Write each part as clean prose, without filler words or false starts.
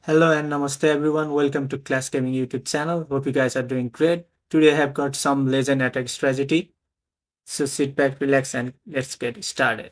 Hello and namaste everyone. Welcome to Class Gaming YouTube channel. Hope you guys are doing great. Today I have got some legend attack strategy. So sit back, relax and let's get started.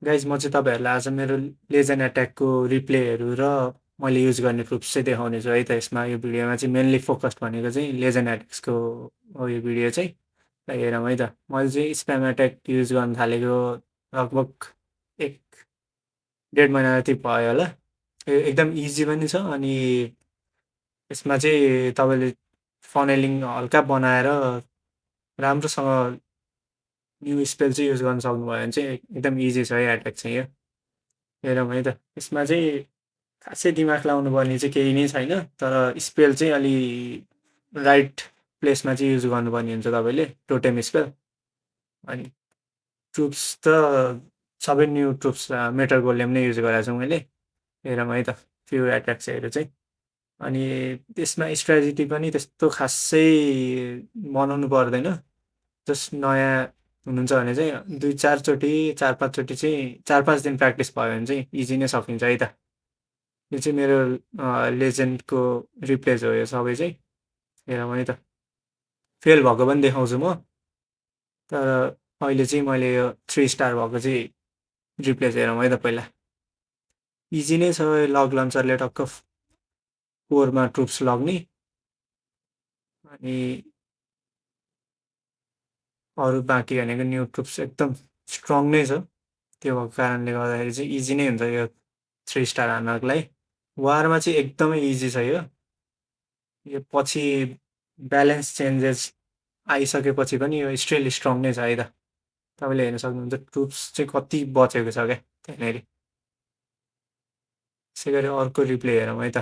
Guys म चाहिँ तपाईँहरूलाई आज मेरो legend एट्याकको रिप्लेहरू र मैले use गर्ने proofs चाहिँ देखाउनेछु है त यसमा यो भिडियोमा चाहिँ मेनली फोकस्ड भनेको चाहिँ लेजेन्ड एट्याक्सको हो यो भिडियो चाहिँ र हेरौँ है त मैले चाहिँ स्प्याम एट्याक युज गर्न थालेको लगभग एक डेढ महिना जति भयो होला एकदम इजी पनि छ अनि यसमा चाहिँ तपाईँले फनेलिङ हल्का बनाएर राम्रोसँग न्यू स्पेल चाहिँ युज गर्न सक्नुभयो भने चाहिँ एकदम इजी छ है एट्याक चाहिँ यो हेरौँ है त यसमा चाहिँ खासै दिमाग लाउनु पर्ने चाहिँ केही नै छैन तर स्पेल चाहिँ अलि राइट प्लेसमा चाहिँ युज गर्नुपर्ने हुन्छ तपाईँले टोटेम स्पेल अनि ट्रुप्स त सबै न्यू ट्रुप्स मेटर गोलेम नै युज गरेको छु मैले हेरौँ है त फ्यु एट्याक्सहरू चाहिँ अनि त्यसमा स्ट्राटेजी पनि त्यस्तो खासै बनाउनु पर्दैन जस्ट नयाँ हुनुहुन्छ भने चाहिँ दुई चारचोटि चार पाँचचोटि चाहिँ चार पाँच दिन प्र्याक्टिस भयो भने चाहिँ इजी नै सकिन्छ है त यो चाहिँ मेरो लेजेन्डको रिप्लेस हो यो सबै चाहिँ हेरौँ है त फेल भएको पनि देखाउँछु म तर अहिले चाहिँ मैले यो 3 स्टार भएको चाहिँ रिप्लेस हेरौँ है त पहिला इजी नै छ लग लन्चरले टक्क कोरमा ट्रुप्स लग्ने अनि अरू बाँकी भनेको न्यू ट्रुप्स एकदम स्ट्रङ नै छ त्यो भएको कारणले गर्दाखेरि चाहिँ इजी नै हुन्छ यो 3 स्टार हान्नको लागि वारमा चाहिँ एकदमै इजी छ यो पछि ब्यालेन्स चेन्जेस आइसकेपछि पनि यो स्टिल स्ट्रङ नै छ है त तपाईँले हेर्न सक्नुहुन्छ ट्रुप्स चाहिँ कति बचेको छ क्या त्यहाँनिर त्यसै गरी अर्को रिप्ले हेरौँ है त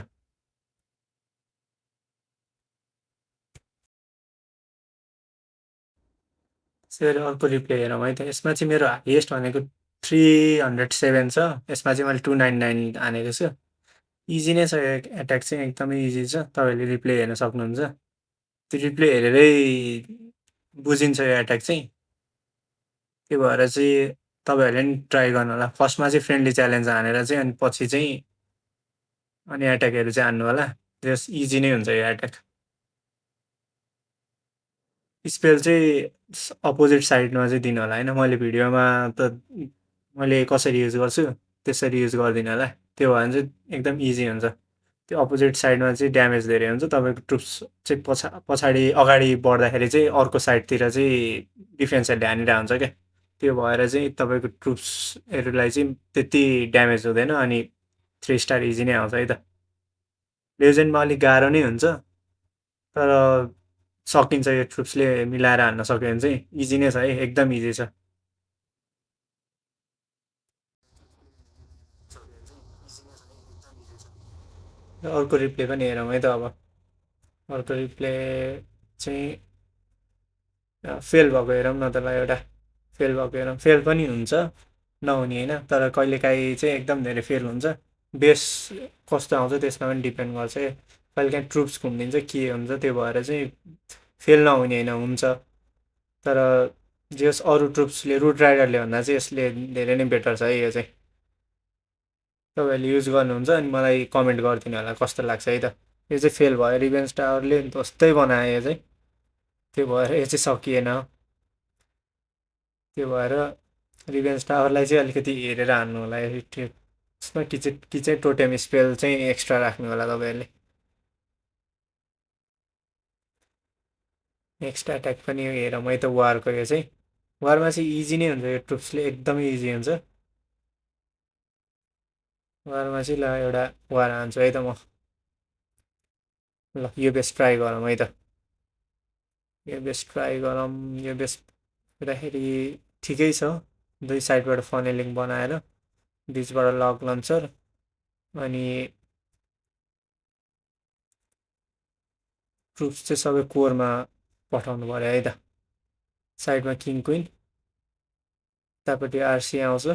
त्यसै गरी अर्को रिप्ले हेरौँ है त यसमा चाहिँ मेरो हाइएस्ट भनेको 307 छ यसमा चाहिँ मैले 299 हानेको छु इजी नै छ यो एट्याक चाहिँ एकदमै इजी छ तपाईँहरूले रिप्ले हेर्न सक्नुहुन्छ त्यो रिप्ले हेरेरै बुझिन्छ यो एट्याक चाहिँ त्यो भएर चाहिँ तपाईँहरूले नि ट्राई गर्नु होला फर्स्टमा चाहिँ फ्रेन्डली च्यालेन्ज हानेर चाहिँ अनि पछि चाहिँ अनि एट्याकहरू चाहिँ हान्नु होला जस इजी नै हुन्छ यो एट्याक स्पेल चाहिँ अपोजिट साइडमा चाहिँ दिनु होला होइन मैले भिडियोमा त मैले कसरी युज गर्छु त्यसरी युज गरिदिनु होला त्यो भयो भने चाहिँ एकदम इजी हुन्छ त्यो अपोजिट साइडमा चाहिँ ड्यामेज धेरै हुन्छ तपाईँको ट्रुप्स चाहिँ पछाडि अगाडि बढ्दाखेरि चाहिँ अर्को साइडतिर चाहिँ डिफेन्सहरूले हानिरहेको हुन्छ क्या त्यो भएर चाहिँ तपाईँको ट्रुप्सहरूलाई चाहिँ त्यति ड्यामेज हुँदैन अनि 3 स्टार इजी नै आउँछ है त लेजेन्डमा अलिक गाह्रो नै हुन्छ तर सकिन्छ यो ट्रुप्सले मिलाएर हान्न सक्यो भने चाहिँ इजी नै छ है एकदम इजी छ अर्को रिप्ले पनि हेरौँ है त अब अर्को रिप्ले चाहिँ फेल भएको हेरौँ न त ल एउटा फेल भएको हेरौँ फेल पनि हुन्छ नहुने होइन तर कहिलेकाहीँ चाहिँ एकदम धेरै फेल हुन्छ बेस कस्तो आउँछ त्यसमा पनि डिपेन्ड गर्छ कहिलेकाहीँ ट्रुप्स घुमिदिन्छ के हुन्छ त्यो भएर चाहिँ फेल नहुने होइन हुन्छ तर जस अरू ट्रुप्सले रुट राइडरले भन्दा चाहिँ यसले धेरै नै बेटर छ है यो चाहिँ तपाईँहरूले युज गर्नुहुन्छ अनि मलाई कमेन्ट गरिदिनु होला कस्तो लाग्छ है त यो चाहिँ फेल भयो रिभेन्स टावरले जस्तै बनायो यो चाहिँ त्यो भएर यो चाहिँ सकिएन त्यो भएर रिभेन्स टावरलाई चाहिँ अलिकति हेरेर हान्नु होला त्यसमा कि चाहिँ टोटेम स्पेल चाहिँ एक्स्ट्रा राख्नु होला तपाईँहरूले नेक्स्ट एट्याक पनि हेरौँ है त वारको यो चाहिँ वारमा चाहिँ इजी नै हुन्छ यो ट्रुप्सले एकदमै इजी हुन्छ वारमा चाहिँ ल एउटा वार हान्छु है त म ल यो बेस ट्राई गरौँ है त यो बेस ट्राई गरौँ यो बेस हुँदाखेरि ठिकै छ दुई साइडबाट फनेलिङ बनाएर बिचबाट लक लन्चर अनि ट्रुप्स चाहिँ सबै कोरमा पठाउनु पऱ्यो है त साइडमा किङ क्विन यतापट्टि आरसी आउँछ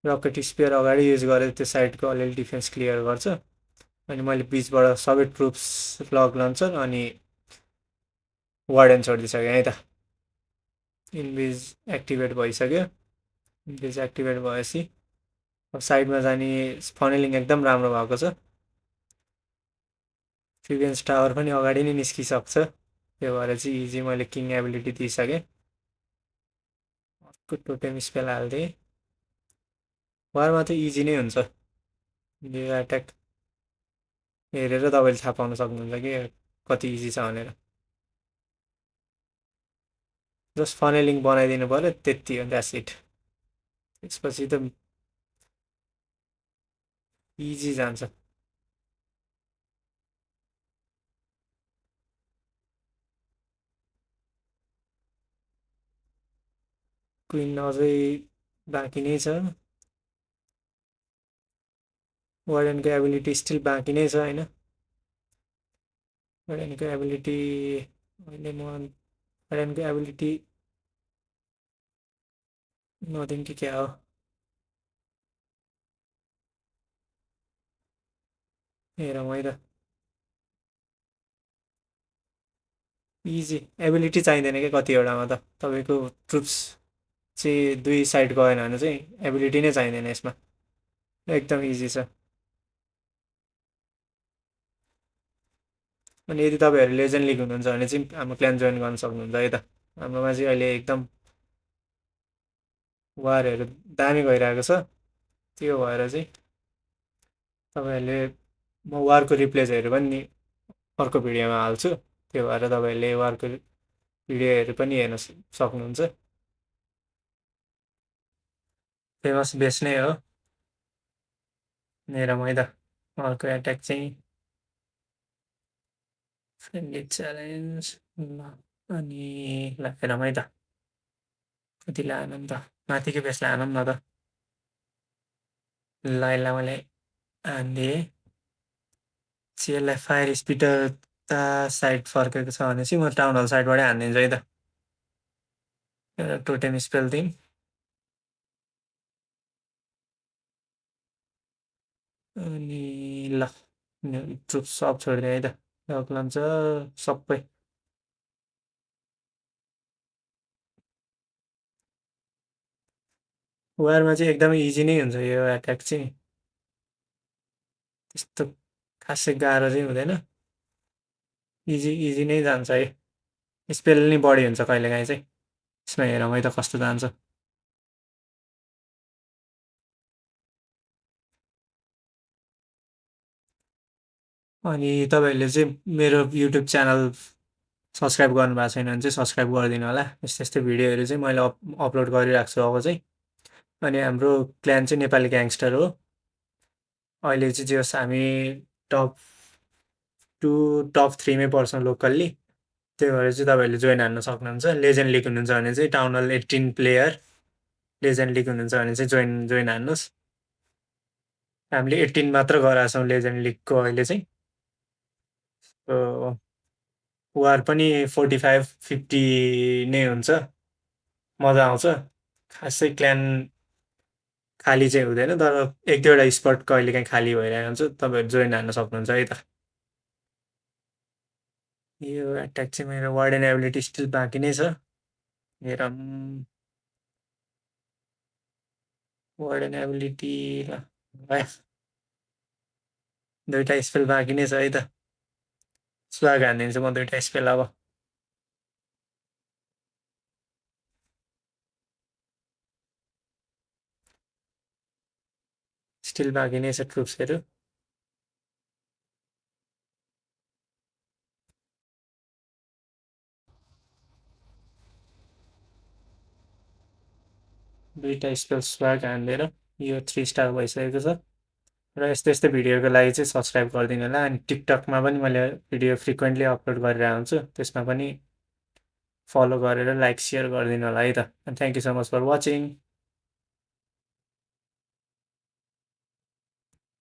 रकेट स्पेयर अगाडि युज गरेर त्यो साइडको अलिअलि डिफेन्स क्लियर गर्छ अनि मैले बिचबाट सबै ट्रुप्स लक लन्चर अनि वार्डन छोडिदिइसकेँ है त इन्भिज एक्टिभेट भइसक्यो इन्भिज एक्टिभेट भएपछि अब साइडमा जाने फनेलिङ एकदम राम्रो भएको छ। फ्रिक्वेन्स टावर पनि अगाडि नै निस्किसक्छ। त्यो भएर चाहिँ इजी मैले किङ एबिलिटी दिइसकेँ। अर्को टोटेम स्पेल हालिदिएँ। वारमा त इजी नै हुन्छ। यो एट्याक हेरेर तपाईँले थाहा पाउन सक्नुहुन्छ कि कति इजी छ भनेर। जस्ट फनेलिङ बनाइदिनु पऱ्यो त्यति हो, द्याट्स इट। त्यसपछि त इजी जान्छ। क्विन अझै बाँकी नै छ। वार्डनको एबिलिटी स्टिल बाँकी नै छ होइन। वार्डनको एबिलिटी अहिले म वार्डनको एबिलिटी नदिउँ कि क्या हो। हेरौँ है त। इजी एबिलिटी चाहिँदैन क्या कतिवटामा त। तपाईँको ट्रुप्स चाहिँ दुई साइड गएन भने चाहिँ एबिलिटी नै चाहिँदैन यसमा। एकदम इजी छ। अनि यदि तपाईँहरू लेजेन्ड लिग हुनुहुन्छ भने चाहिँ हाम्रो क्ल्यान जोइन गर्न सक्नुहुन्छ है त। हाम्रोमा चाहिँ अहिले एकदम वारहरू दामी भइरहेको छ। त्यो भएर चाहिँ तपाईँहरूले म वारको रिप्लेजहरू पनि अर्को भिडियोमा हाल्छु। त्यो भएर तपाईँहरूले वारको भिडियोहरू पनि हेर्न सक्नुहुन्छ। फेमस बेस नै हो। हेरौँ है त। अर्को एट्याक चाहिँ फ्रेन्डली च्यालेन्ज ल। अनि ल हेरौँ है त। कति लानौँ त। माथिकै बेस लानौँ न त। ल यसलाई मैले हानिदिएँ। यसलाई फायर स्पिटर उता साइड फर्केको छ भने चाहिँ म टाउन हल साइडबाटै हानिदिन्छु है त। एउटा टोटेम स्पेल दिउँ। अनि ल ट्रुप सब छोडिदिएँ है त। रक लन्चर सबै। वारमा चाहिँ एकदमै इजी नै हुन्छ यो एट्याक चाहिँ। त्यस्तो खासै गाह्रो चाहिँ हुँदैन। इजी इजी नै जान्छ है। स्पेल नै बढी हुन्छ कहिलेकाहीँ चाहिँ। यसमा हेरौँ है त कस्तो जान्छ। अनि तपाईँहरूले चाहिँ मेरो युट्युब च्यानल सब्सक्राइब गर्नुभएको छैन भने चाहिँ सब्सक्राइब गरिदिनु होला। यस्तो यस्तो भिडियोहरू चाहिँ मैले अपलोड गरिरहेको छु अब चाहिँ। अनि हाम्रो क्ल्यान चाहिँ नेपाली ग्याङ्स्टर हो। अहिले चाहिँ जे होस् हामी टप 2 टप 3मै पर्छौँ लोकल्ली। त्यही भएर चाहिँ तपाईँहरूले जोइन हान्न सक्नुहुन्छ। लेजेन्ड लिग हुनुहुन्छ भने चाहिँ town hall 18 player. Legend league हुनुहुन्छ भने चाहिँ जोइन जोइन हान्नुहोस्। हामीले 18 मात्र गराएको छौँ लेजेन्ड लिगको अहिले चाहिँ। वार पनि 45-50 नै हुन्छ। मजा आउँछ। खासै क्ल्यान खाली चाहिँ हुँदैन, तर एक दुईवटा स्पट कहिलेकाहीँ खाली भइरहेको हुन्छ। तपाईँहरू जोइन हान्न सक्नुहुन्छ है त। यो एट्याक चाहिँ मेरो वार्डन एबिलिटी स्टिल बाँकी नै छ। हेरौँ। वार्डन एबिलिटी ल भयो। दुईवटा स्पेल बाँकी नै छ है त। स्वाग हानिदिन्छु म दुईवटा स्पेल अब। स्टिल बाँकी नै छ ट्रुप्सहरू। दुईवटा स्पेल स्वाग हानिदिएर यो 3 स्टार भइसकेको छ। र यस्तो यस्तो भिडियोको लागि चाहिँ सब्सक्राइब गरिदिनु होला। अनि टिकटकमा पनि मैले भिडियो फ्रिक्वेन्टली अपलोड गरिरहेको हुन्छु। त्यसमा पनि फलो गरेर लाइक सेयर गरिदिनु होला है त। Thank you so much for watching.